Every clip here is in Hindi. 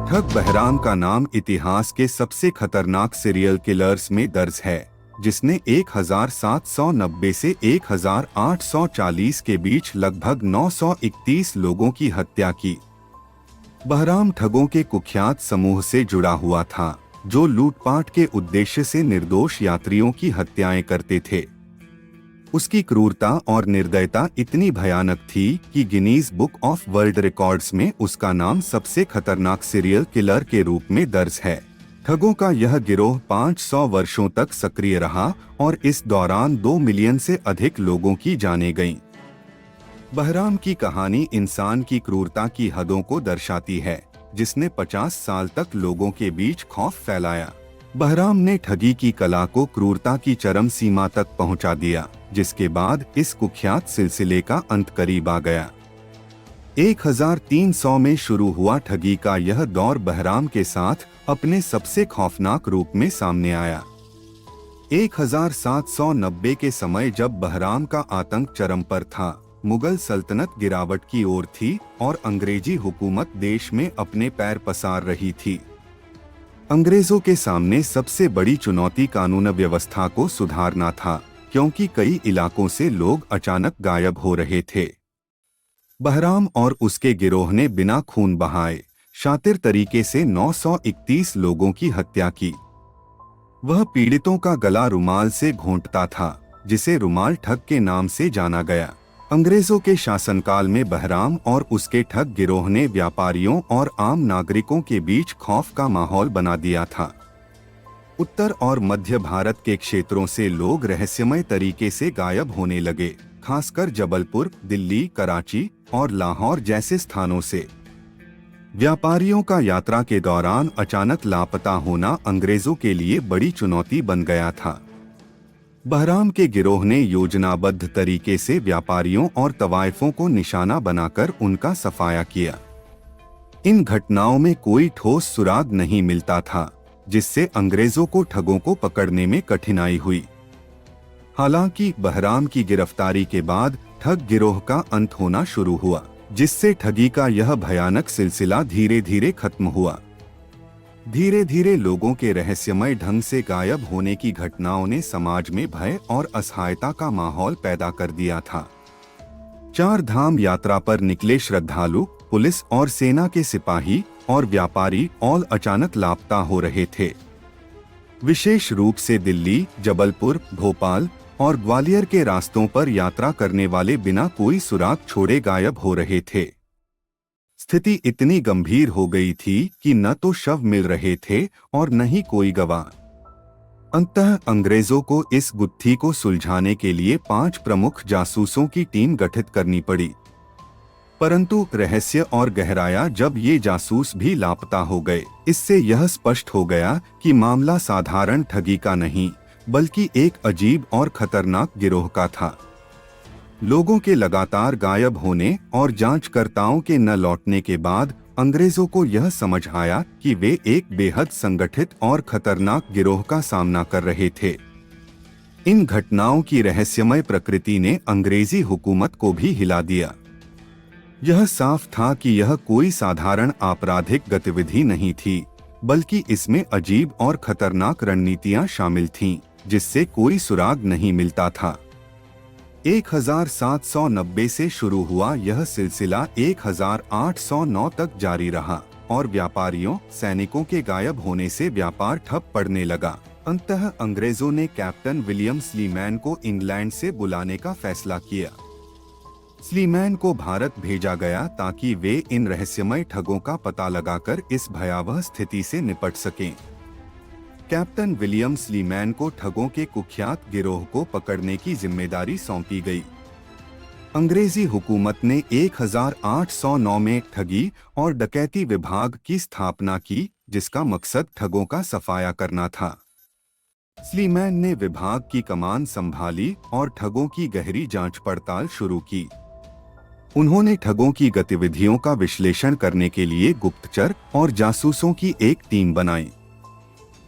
ठग बहराम का नाम इतिहास के सबसे खतरनाक सीरियल किलर्स में दर्ज है, जिसने 1790 से 1840 के बीच लगभग 931 लोगों की हत्या की। बहराम ठगों के कुख्यात समूह से जुड़ा हुआ था, जो लूटपाट के उद्देश्य से निर्दोष यात्रियों की हत्याएं करते थे। उसकी क्रूरता और निर्दयता इतनी भयानक थी कि Guinness book of world records में उसका नाम सबसे खतरनाक सीरियल किलर के रूप में दर्ज है। ठगों का यह गिरोह 500 वर्षों तक सक्रिय रहा और इस दौरान 2 मिलियन से अधिक लोगों की जानें गईं। बहराम की कहानी इंसान की क्रूरता की हदों को दर्शाती है, जिसने 50 साल तक लोगों के बीच खौफ फैलाया। बहराम ने ठगी की कला को क्रूरता की चरम सीमा तक पहुंचा दिया, जिसके बाद इस कुख्यात सिलसिले का अंत करीब आ गया। 1300 में शुरू हुआ ठगी का यह दौर बहराम के साथ अपने सबसे खौफनाक रूप में सामने आया। 1790 के समय जब बहराम का आतंक चरम पर था, मुगल सल्तनत गिरावट की ओर थी और अंग्रेजी हुकूमत देश में अपने पैर पसार रही थी। अंग्रेजों के सामने सबसे बड़ी चुनौती कानून व्यवस्था को सुधारना था, क्योंकि कई इलाकों से लोग अचानक गायब हो रहे थे। बहराम और उसके गिरोह ने बिना खून बहाए शातिर तरीके से 931 लोगों की हत्या की। वह पीड़ितों का गला रुमाल से घोंटता था, जिसे रुमाल ठग के नाम से जाना गया। अंग्रेजों के शासनकाल में बहराम और उसके ठग गिरोह ने व्यापारियों और आम नागरिकों के बीच खौफ का माहौल बना दिया था। उत्तर और मध्य भारत के क्षेत्रों से लोग रहस्यमय तरीके से गायब होने लगे, खासकर जबलपुर, दिल्ली, कराची और लाहौर जैसे स्थानों से। व्यापारियों का यात्रा के दौरान अचानक लापता होना अंग्रेजों के लिए बड़ी चुनौती बन गया था। बहराम के गिरोह ने योजनाबद्ध तरीके से व्यापारियों और तवाइफों को निशाना बनाकर उनका सफाया किया। इन घटनाओं में कोई ठोस सुराग नहीं मिलता था, जिससे अंग्रेजों को ठगों को पकड़ने में कठिनाई हुई। हालांकि बहराम की गिरफ्तारी के बाद ठग गिरोह का अंत होना शुरू हुआ, जिससे ठगी का यह भयानक सिलसिला धीरे धीरे खत्म हुआ। धीरे धीरे लोगों के रहस्यमय ढंग से गायब होने की घटनाओं ने समाज में भय और असहायता का माहौल पैदा कर दिया था। 4 धाम यात्रा पर निकले श्रद्धालु, पुलिस और सेना के सिपाही और व्यापारी ऑल अचानक लापता हो रहे थे। विशेष रूप से दिल्ली, जबलपुर, भोपाल और ग्वालियर के रास्तों पर यात्रा करने वाले बिना कोई सुराग छोड़े गायब हो रहे थे। स्थिति इतनी गंभीर हो गई थी कि न तो शव मिल रहे थे और न ही कोई गवाह। अंततः अंग्रेजों को इस गुत्थी को सुलझाने के लिए 5 प्रमुख जासूसों की टीम गठित करनी पड़ी। परंतु रहस्य और गहराया जब ये जासूस भी लापता हो गए, इससे यह स्पष्ट हो गया कि मामला साधारण ठगी का नहीं, बल्कि एक अजीब और खतरनाक गिरोह का था। लोगों के लगातार गायब होने और जांचकर्ताओं के न लौटने के बाद अंग्रेजों को यह समझ आया कि वे एक बेहद संगठित और खतरनाक गिरोह का सामना कर रहे थे। इन घटनाओं की रहस्यमय प्रकृति ने अंग्रेजी हुकूमत को भी हिला दिया। यह साफ था कि यह कोई साधारण आपराधिक गतिविधि नहीं थी, बल्कि इसमें अजीब और खतरनाक रणनीतियां शामिल थीं, जिससे कोई सुराग नहीं मिलता था। 1790 से शुरू हुआ यह सिलसिला 1809 तक जारी रहा और व्यापारियों, सैनिकों के गायब होने से व्यापार ठप पड़ने लगा। अंततः अंग्रेजों ने कैप्टन विलियम स्लीमैन को इंग्लैंड से बुलाने का फैसला किया। स्लीमैन को भारत भेजा गया ताकि वे इन रहस्यमय ठगों का पता लगाकर इस भयावह स्थिति से निपट सकें। कैप्टन विलियम स्लीमैन को ठगों के कुख्यात गिरोह को पकड़ने की जिम्मेदारी सौंपी गई। अंग्रेजी हुकूमत ने 1809 में ठगी और डकैती विभाग की स्थापना की, जिसका मकसद ठगों का सफाया करना था। स्लीमैन ने विभाग की कमान संभाली और ठगों की गहरी जांच पड़ताल शुरू की। उन्होंने ठगों की गतिविधियों का विश्लेषण करने के लिए गुप्तचर और जासूसों की एक टीम बनाई।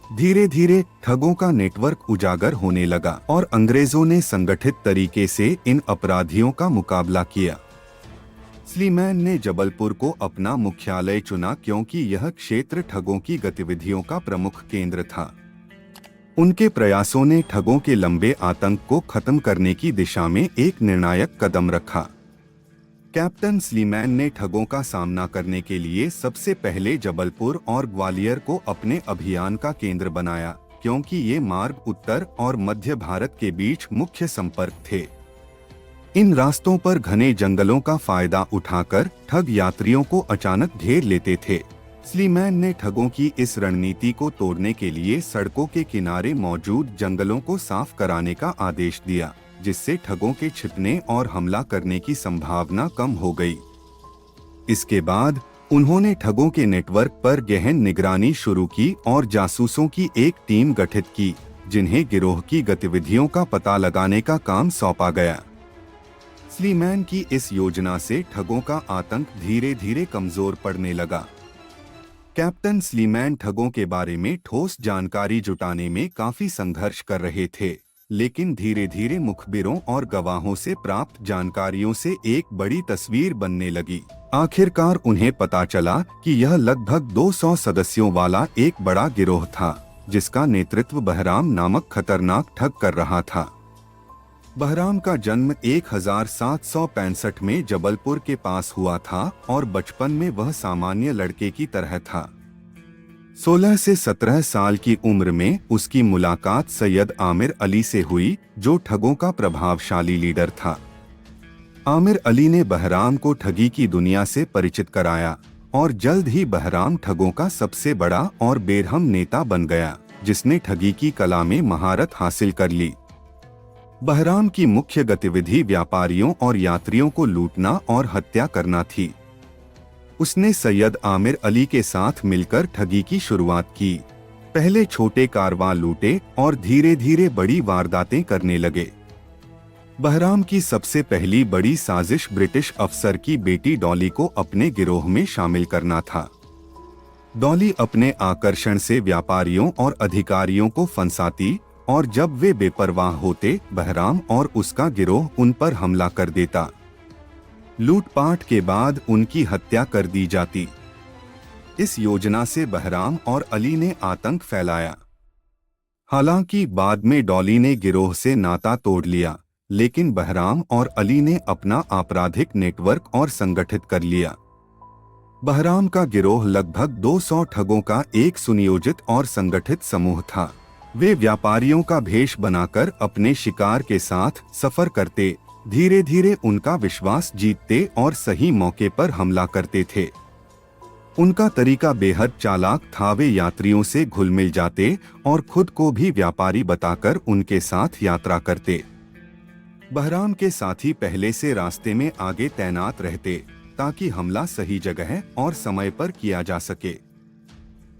धीरे धीरे ठगों का नेटवर्क उजागर होने लगा और अंग्रेजों ने संगठित तरीके से इन अपराधियों का मुकाबला किया। स्लीमैन ने जबलपुर को अपना मुख्यालय चुना क्योंकि यह क्षेत्र ठगों की गतिविधियों का प्रमुख केंद्र था। उनके प्रयासों ने ठगों के लंबे आतंक को खत्म करने की दिशा में एक निर्णायक कदम रखा। कैप्टन स्लीमैन ने ठगों का सामना करने के लिए सबसे पहले जबलपुर और ग्वालियर को अपने अभियान का केंद्र बनाया, क्योंकि ये मार्ग उत्तर और मध्य भारत के बीच मुख्य संपर्क थे। इन रास्तों पर घने जंगलों का फायदा उठाकर ठग यात्रियों को अचानक घेर लेते थे। स्लीमैन ने ठगों की इस रणनीति को तोड़ने के लिए सड़कों के किनारे मौजूद जंगलों को साफ कराने का आदेश दिया, जिससे ठगों के छिपने और हमला करने की संभावना कम हो गई। इसके बाद उन्होंने ठगों के नेटवर्क पर गहन निगरानी शुरू की और जासूसों की एक टीम गठित की, जिन्हें गिरोह की गतिविधियों का पता लगाने का काम सौंपा गया। स्लीमैन की इस योजना से ठगों का आतंक धीरे धीरे कमजोर पड़ने लगा। कैप्टन स्लीमैन ठगों के बारे में ठोस जानकारी जुटाने में काफी संघर्ष कर रहे थे, लेकिन धीरे धीरे मुखबिरों और गवाहों से प्राप्त जानकारियों से एक बड़ी तस्वीर बनने लगी। आखिरकार उन्हें पता चला कि यह लगभग 200 सदस्यों वाला एक बड़ा गिरोह था, जिसका नेतृत्व बहराम नामक खतरनाक ठग कर रहा था। बहराम का जन्म 1765 में जबलपुर के पास हुआ था और बचपन में वह सामान्य लड़के की तरह था। 16 से 17 साल की उम्र में उसकी मुलाकात सैयद आमिर अली से हुई, जो ठगों का प्रभावशाली लीडर था। आमिर अली ने बहराम को ठगी की दुनिया से परिचित कराया और जल्द ही बहराम ठगों का सबसे बड़ा और बेरहम नेता बन गया, जिसने ठगी की कला में महारत हासिल कर ली। बहराम की मुख्य गतिविधि व्यापारियों और यात्रियों को लूटना और हत्या करना थी। उसने सैयद आमिर अली के साथ मिलकर ठगी की शुरुआत की। पहले छोटे कारवां लूटे और धीरे धीरे बड़ी वारदातें करने लगे। बहराम की सबसे पहली बड़ी साजिश ब्रिटिश अफसर की बेटी डॉली को अपने गिरोह में शामिल करना था। डॉली अपने आकर्षण से व्यापारियों और अधिकारियों को फंसाती और जब वे बेपरवाह होते, बहराम और उसका गिरोह उन पर हमला कर देता। लूटपाट के बाद उनकी हत्या कर दी जाती। इस योजना से बहराम और अली ने आतंक फैलाया। हालांकि बाद में डॉली ने गिरोह से नाता तोड़ लिया, लेकिन बहराम और अली ने अपना आपराधिक नेटवर्क और संगठित कर लिया। बहराम का गिरोह लगभग 200 ठगों का एक सुनियोजित और संगठित समूह था। वे व्यापारियों का भेष बनाकर अपने शिकार के साथ सफर करते, धीरे धीरे उनका विश्वास जीतते और सही मौके पर हमला करते थे। उनका तरीका बेहद चालाक था। वे यात्रियों से घुल मिल जाते और खुद को भी व्यापारी बताकर उनके साथ यात्रा करते। बहराम के साथी पहले से रास्ते में आगे तैनात रहते, ताकि हमला सही जगह और समय पर किया जा सके।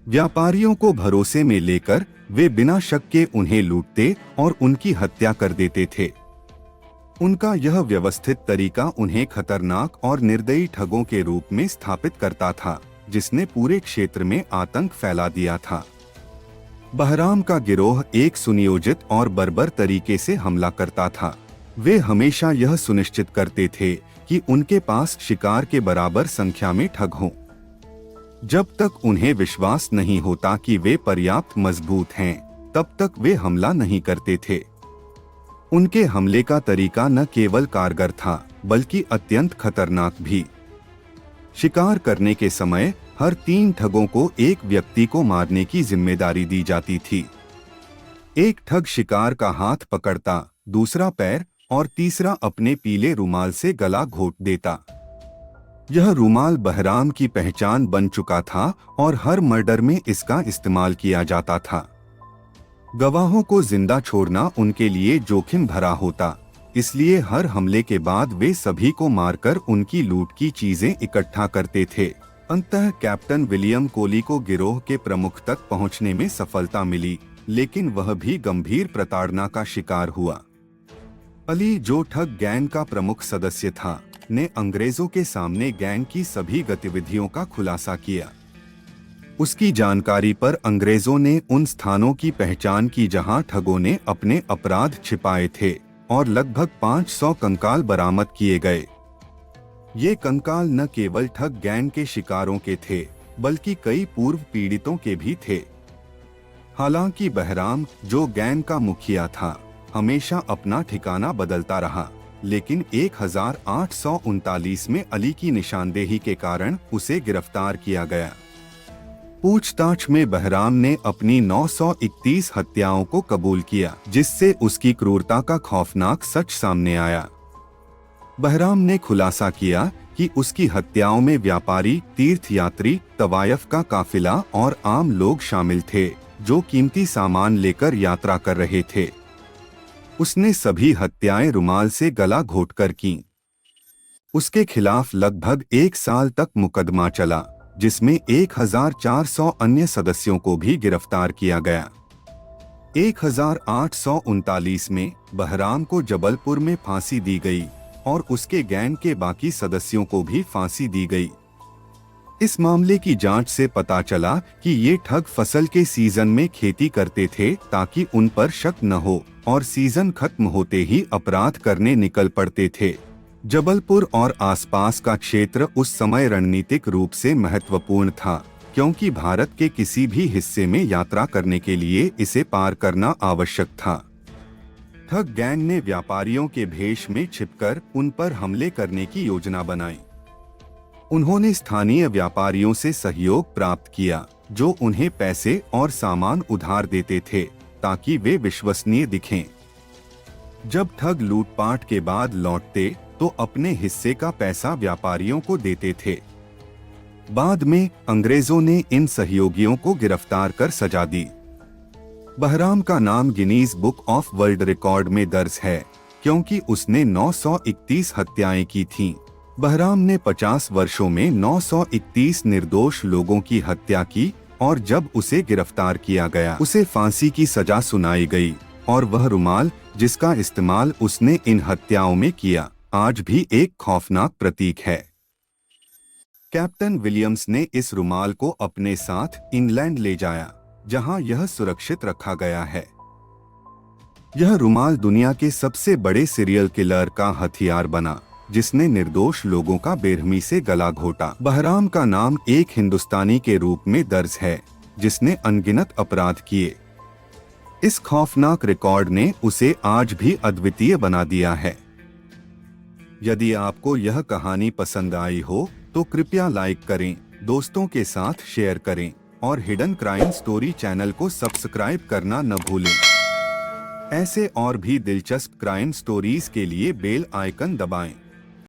व्यापारियों को भरोसे में लेकर वे बिना शक के उन्हें लूटते और उनकी हत्या कर देते थे। उनका यह व्यवस्थित तरीका उन्हें खतरनाक और निर्दयी ठगों के रूप में स्थापित करता था, जिसने पूरे क्षेत्र में आतंक फैला दिया था। बहराम का गिरोह एक सुनियोजित और बर्बर तरीके से हमला करता था। वे हमेशा यह सुनिश्चित करते थे कि उनके पास शिकार के बराबर संख्या में ठग हों। जब तक उन्हें विश्वास नहीं होता कि वे पर्याप्त मजबूत हैं, तब तक वे हमला नहीं करते थे। उनके हमले का तरीका न केवल कारगर था, बल्कि अत्यंत खतरनाक भी। शिकार करने के समय हर 3 ठगों को एक व्यक्ति को मारने की जिम्मेदारी दी जाती थी। एक ठग शिकार का हाथ पकड़ता, दूसरा पैर और तीसरा अपने पीले रुमाल से गला घोट देता। यह रुमाल बहराम की पहचान बन चुका था और हर मर्डर में इसका इस्तेमाल किया जाता था। गवाहों को जिंदा छोड़ना उनके लिए जोखिम भरा होता, इसलिए हर हमले के बाद वे सभी को मारकर उनकी लूट की चीजें इकट्ठा करते थे। अंततः कैप्टन विलियम कोली को गिरोह के प्रमुख तक पहुंचने में सफलता मिली, लेकिन वह भी गंभीर प्रताड़ना का शिकार हुआ। अली, जो ठग गैंग का प्रमुख सदस्य था, ने अंग्रेजों के सामने गैंग की सभी गतिविधियों का खुलासा किया। उसकी जानकारी पर अंग्रेजों ने उन स्थानों की पहचान की जहां ठगों ने अपने अपराध छिपाए थे और लगभग 500 कंकाल बरामद किए गए। ये कंकाल न केवल ठग गैंग के शिकारों के थे, बल्कि कई पूर्व पीड़ितों के भी थे। हालांकि बहराम, जो गैंग का मुखिया था, हमेशा अपना ठिकाना बदलता रहा, लेकिन 1839 में अली की निशानदेही के कारण उसे गिरफ्तार किया गया। पूछताछ में बहराम ने अपनी 931 हत्याओं को कबूल किया, जिससे उसकी क्रूरता का खौफनाक सच सामने आया। बहराम ने खुलासा किया कि उसकी हत्याओं में व्यापारी, तीर्थयात्री, तवायफ का काफिला और आम लोग शामिल थे, जो कीमती सामान लेकर यात्रा कर रहे थे। उसने सभी हत्याएं रुमाल से गला घोंटकर कीं। उसके खिलाफ लगभग 1 साल तक मुकदमा चला, जिसमें 1400 अन्य सदस्यों को भी गिरफ्तार किया गया। 1839 में बहराम को जबलपुर में फांसी दी गई और उसके गैंग के बाकी सदस्यों को भी फांसी दी गई। इस मामले की जांच से पता चला कि ये ठग फसल के सीजन में खेती करते थे ताकि उन पर शक न हो, और सीजन खत्म होते ही अपराध करने निकल पड़ते थे। जबलपुर और आसपास का क्षेत्र उस समय रणनीतिक रूप से महत्वपूर्ण था, क्योंकि भारत के किसी भी हिस्से में यात्रा करने के लिए इसे पार करना आवश्यक था। ठग गैंग ने व्यापारियों के भेष में छिपकर उन पर हमले करने की योजना बनाई। उन्होंने स्थानीय व्यापारियों से सहयोग प्राप्त किया, जो उन्हें पैसे और सामान उधार देते थे ताकि वे विश्वसनीय दिखें। जब ठग लूटपाट के बाद लौटते तो अपने हिस्से का पैसा व्यापारियों को देते थे। बाद में अंग्रेजों ने इन सहयोगियों को गिरफ्तार कर सजा दी। बहराम का नाम Guinness book of world record में दर्ज है, क्योंकि उसने 931 हत्याएं की थीं। बहराम ने 50 वर्षों में 931 निर्दोष लोगों की हत्या की, और जब उसे गिरफ्तार किया गया, उसे फांसी की सजा सुनाई गई, और वह रुमाल जिसका इस्तेमाल उसने इन हत्याओं में किया, आज भी एक खौफनाक प्रतीक है। कैप्टन विलियम्स ने इस रुमाल को अपने साथ इंग्लैंड ले जाया, जहां यह सुरक्षित रखा गया है। यह रुमाल दुनिया के सबसे बड़े सीरियल किलर का हथियार बना, जिसने निर्दोष लोगों का बेरहमी से गला घोटा। बहराम का नाम एक हिंदुस्तानी के रूप में दर्ज है, जिसने अनगिनत अपराध किए। इस खौफनाक रिकॉर्ड ने उसे आज भी अद्वितीय बना दिया है। यदि आपको यह कहानी पसंद आई हो तो कृपया लाइक करें, दोस्तों के साथ शेयर करें, और हिडन क्राइम स्टोरी चैनल को सब्सक्राइब करना न भूलें। ऐसे और भी दिलचस्प क्राइम स्टोरीज के लिए बेल आइकन दबाएं।